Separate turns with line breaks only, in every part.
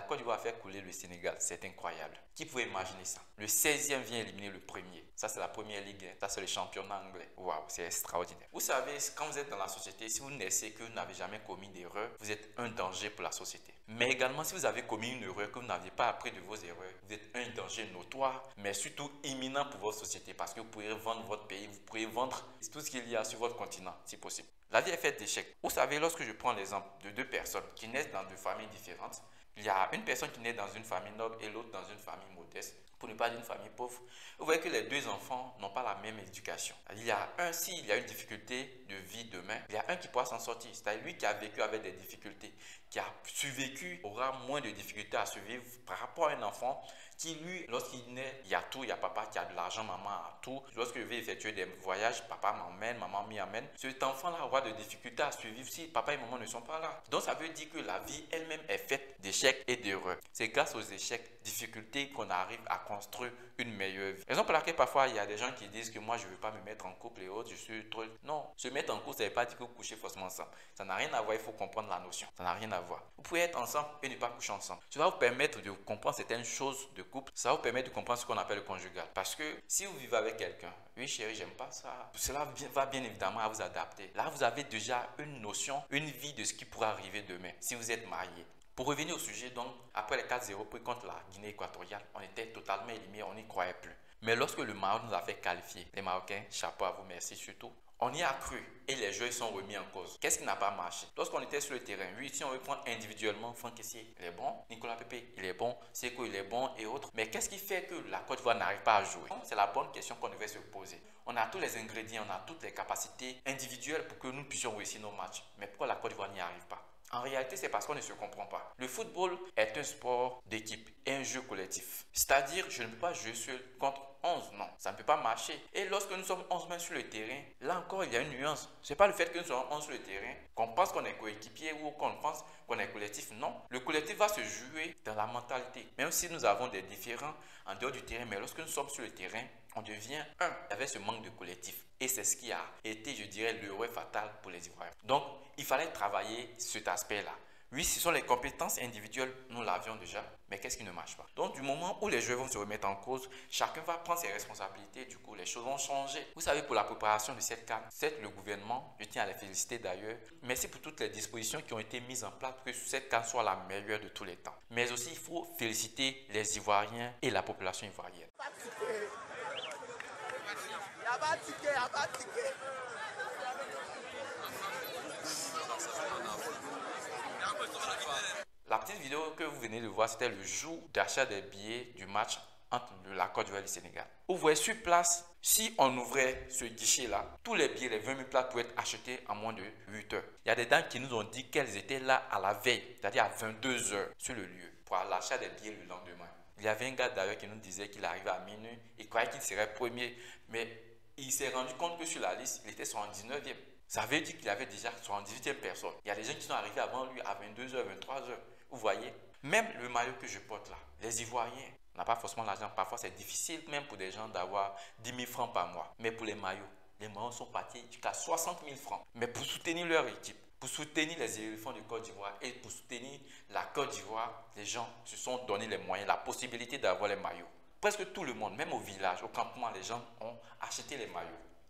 La Côte d'Ivoire a fait couler le Sénégal. C'est incroyable. Qui pouvait imaginer ça? Le 16e vient éliminer le premier. Ça, c'est la première ligue. Ça, c'est le championnat anglais. Waouh, c'est extraordinaire. Vous savez, quand vous êtes dans la société, si vous naissez que vous n'avez jamais commis d'erreur, vous êtes un danger pour la société. Mais également, si vous avez commis une erreur que vous n'aviez pas appris de vos erreurs, vous êtes un danger notoire, mais surtout imminent pour votre société parce que vous pourrez vendre votre pays, vous pourrez vendre tout ce qu'il y a sur votre continent, si possible. La vie est faite d'échecs. Vous savez, lorsque je prends l'exemple de deux personnes qui naissent dans deux familles différentes, il y a une personne qui naît dans une famille noble et l'autre dans une famille modeste, pour ne pas dire une famille pauvre. Vous voyez que les deux enfants n'ont pas la même éducation. Il y a un, s'il y a une difficulté de vie demain, il y a un qui pourra s'en sortir. C'est-à-dire lui qui a vécu avec des difficultés, qui a survécu, aura moins de difficultés à survivre par rapport à un enfant qui, lui, lorsqu'il naît, il y a tout, il y a papa qui a de l'argent, maman a tout. Lorsque je vais effectuer des voyages, papa m'emmène, maman m'y amène. Cet enfant-là aura de difficultés à survivre si papa et maman ne sont pas là. Donc ça veut dire que la vie elle-même est faite d'échecs et d'erreurs. C'est grâce aux échecs, difficultés qu'on arrive à construire une meilleure vie. Raison pour laquelle parfois il y a des gens qui disent que moi je ne veux pas me mettre en couple et autres, je suis trop... Non, se mettre en couple, ça ne veut pas dire que vous couchez forcément ensemble. Ça n'a rien à voir, il faut comprendre la notion. Ça n'a rien à voir. Vous pouvez être ensemble et ne pas coucher ensemble. Ça va vous permettre de comprendre certaines choses de couple. Ça va vous permettre de comprendre ce qu'on appelle le conjugal. Parce que si vous vivez avec quelqu'un, oui chérie, j'aime pas ça, cela va bien évidemment à vous adapter. Là, vous avez déjà une notion, une vie de ce qui pourra arriver demain si vous êtes marié. Pour revenir au sujet, donc, après les 4-0 pris contre la Guinée équatoriale, on était totalement éliminés, on n'y croyait plus. Mais lorsque le Maroc nous a fait qualifier, les Marocains, chapeau à vous, merci surtout, on y a cru et les jeux sont remis en cause. Qu'est-ce qui n'a pas marché? Lorsqu'on était sur le terrain, oui, si on veut prendre individuellement, Franck Kessié, il est bon, Nicolas Pepe, il est bon, Seko, il est bon et autres. Mais qu'est-ce qui fait que la Côte d'Ivoire n'arrive pas à jouer? C'est la bonne question qu'on devait se poser. On a tous les ingrédients, on a toutes les capacités individuelles pour que nous puissions réussir nos matchs. Mais pourquoi la Côte d'Ivoire n'y arrive pas? En réalité, c'est parce qu'on ne se comprend pas. Le football est un sport d'équipe et un jeu collectif. C'est-à-dire, je ne peux pas jouer seul contre 11, non, ça ne peut pas marcher. Et lorsque nous sommes 11 mains sur le terrain, là encore, il y a une nuance. Ce n'est pas le fait que nous soyons 11 sur le terrain, qu'on pense qu'on est coéquipier ou qu'on pense qu'on est collectif. Non, le collectif va se jouer dans la mentalité. Même si nous avons des différends en dehors du terrain, mais lorsque nous sommes sur le terrain, on devient un avec ce manque de collectif. Et c'est ce qui a été, je dirais, l'erreur fatale pour les Ivoiriens. Donc, il fallait travailler cet aspect-là. Oui, ce sont les compétences individuelles, nous l'avions déjà, mais qu'est-ce qui ne marche pas? Donc, du moment où les joueurs vont se remettre en cause, chacun va prendre ses responsabilités, du coup, les choses vont changer. Vous savez, pour la préparation de cette CAN, c'est le gouvernement, je tiens à les féliciter d'ailleurs, merci pour toutes les dispositions qui ont été mises en place pour que cette CAN soit la meilleure de tous les temps. Mais aussi, il faut féliciter les Ivoiriens et la population ivoirienne. La petite vidéo que vous venez de voir, c'était le jour d'achat des billets du match entre la Côte d'Ivoire et le Sénégal. Vous voyez sur place, si on ouvrait ce guichet-là, tous les billets, les 20 000 places pouvaient être achetés en moins de 8 heures. Il y a des dames qui nous ont dit qu'elles étaient là à la veille, c'est-à-dire à 22 heures sur le lieu, pour l'achat des billets le lendemain. Il y avait un gars d'ailleurs qui nous disait qu'il arrivait à minuit, il croyait qu'il serait premier, mais il s'est rendu compte que sur la liste, il était 79e. Ça veut dire qu'il avait déjà 78e personne. Il y a des gens qui sont arrivés avant lui à 22h, 23h. Vous voyez, même le maillot que je porte là, les Ivoiriens n'ont pas forcément l'argent. Parfois, c'est difficile même pour des gens d'avoir 10 000 francs par mois. Mais pour les maillots sont partis jusqu'à 60 000 francs. Mais pour soutenir leur équipe, pour soutenir les éléphants de Côte d'Ivoire et pour soutenir la Côte d'Ivoire, les gens se sont donné les moyens, la possibilité d'avoir les maillots. Presque tout le monde, même au village, au campement, les gens ont acheté les maillots.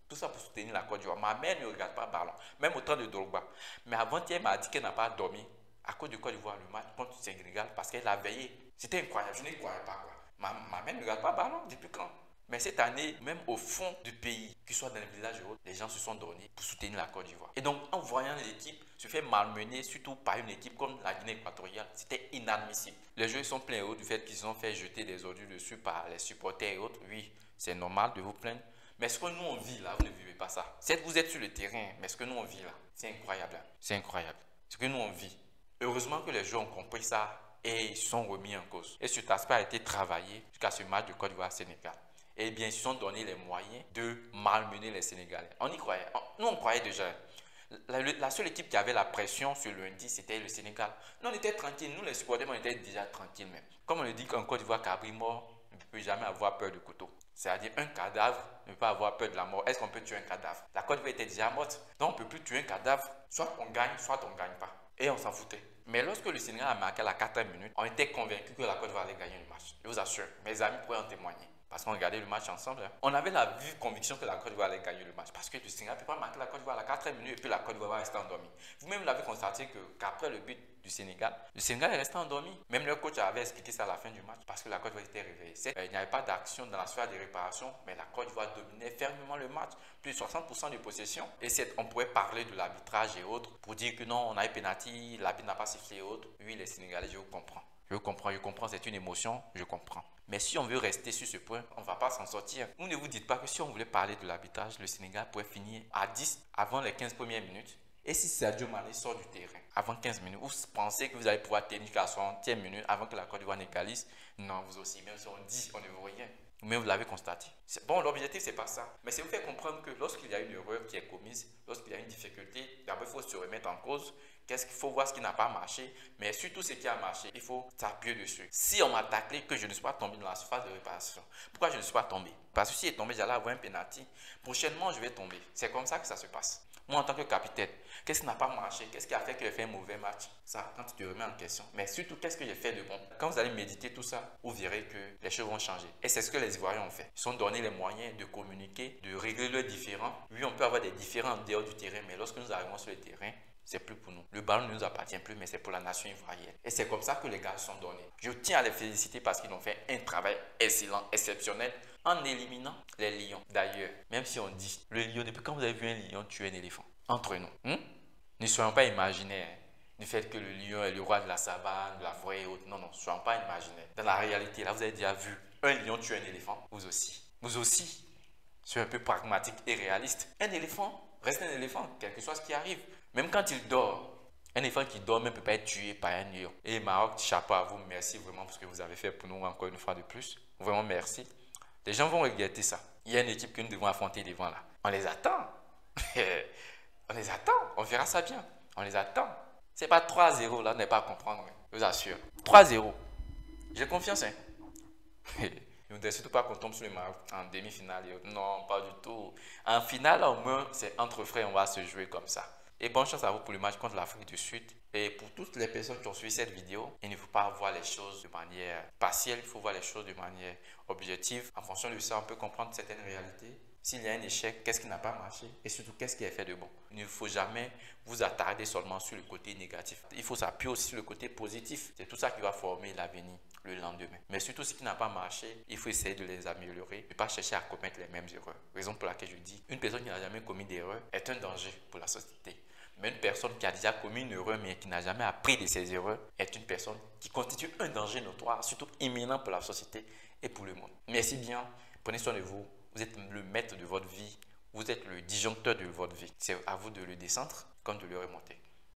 Tout ça pour soutenir la Côte d'Ivoire. Ma mère ne regarde pas ballon, même au temps de Drogba. Mais avant-hier, elle m'a dit qu'elle n'a pas dormi à cause de Côte d'Ivoire, le match contre le Sénégal, parce qu'elle a veillé. C'était incroyable, je n'y croyais pas. Quoi. Ma mère ne regarde pas ballon depuis quand? Mais cette année, même au fond du pays, que ce soit dans les villages et autres, les gens se sont donnés pour soutenir la Côte d'Ivoire. Et donc, en voyant l'équipe se faire malmener, surtout par une équipe comme la Guinée équatoriale, c'était inadmissible. Les joueurs sont pleins du fait qu'ils ont fait jeter des ordures dessus par les supporters et autres. Oui, c'est normal de vous plaindre. Mais ce que nous on vit là, vous ne vivez pas ça. Certes, vous êtes sur le terrain, mais ce que nous on vit là, c'est incroyable. C'est incroyable. Ce que nous on vit. Heureusement que les joueurs ont compris ça et ils sont remis en cause. Et cet aspect a été travaillé jusqu'à ce match de Côte d'Ivoire-Sénégal. Et bien, ils se sont donné les moyens de malmener les Sénégalais. On y croyait. Nous, on croyait déjà. La seule équipe qui avait la pression ce lundi, c'était le Sénégal. Nous, on était tranquilles. Nous, les supporters, on était déjà tranquilles même. Comme on le dit qu'en Côte d'Ivoire, cabri mort ne peut jamais avoir peur de couteau. C'est-à-dire un cadavre ne peut pas avoir peur de la mort. Est-ce qu'on peut tuer un cadavre? La Côte d'Ivoire était déjà morte. Donc, on ne peut plus tuer un cadavre. Soit on gagne, soit on ne gagne pas. Et on s'en foutait. Mais lorsque le Sénégal a marqué à la 4e minute, on était convaincus que la Côte d'Ivoire allait gagner le match. Je vous assure, mes amis pourraient en témoigner. Parce qu'on regardait le match ensemble. On avait la vive conviction que la Côte d'Ivoire allait gagner le match. Parce que le Sénégal ne peut pas marquer la Côte d'Ivoire à la 4e minute et puis la Côte d'Ivoire restait endormie. Vous-même l'avez constaté qu'après le but du Sénégal, le Sénégal est resté endormi. Même le coach avait expliqué ça à la fin du match parce que la Côte d'Ivoire était réveillée. Il n'y avait pas d'action dans la sphère de réparation, mais la Côte d'Ivoire dominait fermement le match. Plus de 60% de possession. Et on pourrait parler de l'arbitrage et autres pour dire que non, on a eu pénalty, l'arbitre n'a pas sifflé et autres. Oui, les Sénégalais, je vous comprends. Je comprends, c'est une émotion, je comprends. Mais si on veut rester sur ce point, on ne va pas s'en sortir. Vous ne vous dites pas que si on voulait parler de l'arbitrage, le Sénégal pourrait finir à 10 avant les 15 premières minutes. Et si Sadio Mané sort du terrain avant 15 minutes, vous pensez que vous allez pouvoir tenir jusqu'à la 60e minute avant que la Côte d'Ivoire n'égalise? Non, vous aussi, même si on dit, on ne vaut rien. Mais vous l'avez constaté. Bon, l'objectif, c'est pas ça. Mais c'est vous faire comprendre que lorsqu'il y a une erreur qui est commise, lorsqu'il y a une difficulté, d'abord, il faut se remettre en cause. Qu'est-ce qu'il faut voir ce qui n'a pas marché, mais surtout ce qui a marché, il faut s'appuyer dessus. Si on m'a taclé que je ne suis pas tombé dans la surface de réparation, pourquoi je ne suis pas tombé? Parce que si est tombé, j'allais avoir un penalty. Prochainement, je vais tomber. C'est comme ça que ça se passe. Moi, en tant que capitaine, qu'est-ce qui n'a pas marché? Qu'est-ce qui a fait que j'ai fait un mauvais match? Ça, quand tu te remets en question. Mais surtout, qu'est-ce que j'ai fait de bon? Quand vous allez méditer tout ça, vous verrez que les choses vont changer. Et c'est ce que les Ivoiriens ont fait. Ils sont donnés les moyens de communiquer, de régler leurs différends. Oui, on peut avoir des différends en dehors du terrain, mais lorsque nous arrivons sur le terrain, c'est plus pour nous. Le ballon ne nous appartient plus, mais c'est pour la nation ivoirienne. Et c'est comme ça que les gars sont donnés. Je tiens à les féliciter parce qu'ils ont fait un travail excellent, exceptionnel, en éliminant les lions. D'ailleurs, même si on dit, le lion, depuis quand vous avez vu un lion tuer un éléphant? Entre nous, ne soyons pas imaginaires du fait que le lion est le roi de la savane, de la forêt et autres. Non, non, ne soyons pas imaginaires. Dans la réalité, là, vous avez déjà vu un lion tuer un éléphant. Vous aussi. Vous aussi. Soyez un peu pragmatique et réaliste. Un éléphant reste un éléphant, quel que soit ce qui arrive. Même quand il dort, un éléphant qui dort ne peut pas être tué par un lion. Et Maroc, chapeau à vous, merci vraiment pour ce que vous avez fait pour nous encore une fois de plus. Vraiment merci. Les gens vont regretter ça. Il y a une équipe que nous devons affronter devant là. On les attend. On les attend. On verra ça bien. On les attend. C'est pas 3-0 là, on n'est pas à comprendre. Je vous assure. 3-0. J'ai confiance. Hein. Je ne voudrais surtout pas qu'on tombe sur le Maroc en demi-finale. Non, pas du tout. En finale, au moins, c'est entre frères, on va se jouer comme ça. Et bonne chance à vous pour le match contre l'Afrique du Sud. Et pour toutes les personnes qui ont suivi cette vidéo, il ne faut pas voir les choses de manière partielle, il faut voir les choses de manière objective. En fonction de ça, on peut comprendre certaines réalités. S'il y a un échec, qu'est-ce qui n'a pas marché? Et surtout, qu'est-ce qui est fait de bon? Il ne faut jamais vous attarder seulement sur le côté négatif. Il faut s'appuyer aussi sur le côté positif. C'est tout ça qui va former l'avenir le lendemain. Mais surtout, ce qui n'a pas marché, il faut essayer de les améliorer. Ne pas chercher à commettre les mêmes erreurs. Raison pour laquelle je dis, une personne qui n'a jamais commis d'erreur est un danger pour la société. Mais une personne qui a déjà commis une erreur mais qui n'a jamais appris de ses erreurs est une personne qui constitue un danger notoire, surtout imminent pour la société et pour le monde. Merci bien, prenez soin de vous. Vous êtes le maître de votre vie, vous êtes le disjoncteur de votre vie. C'est à vous de le descendre comme de le remonter.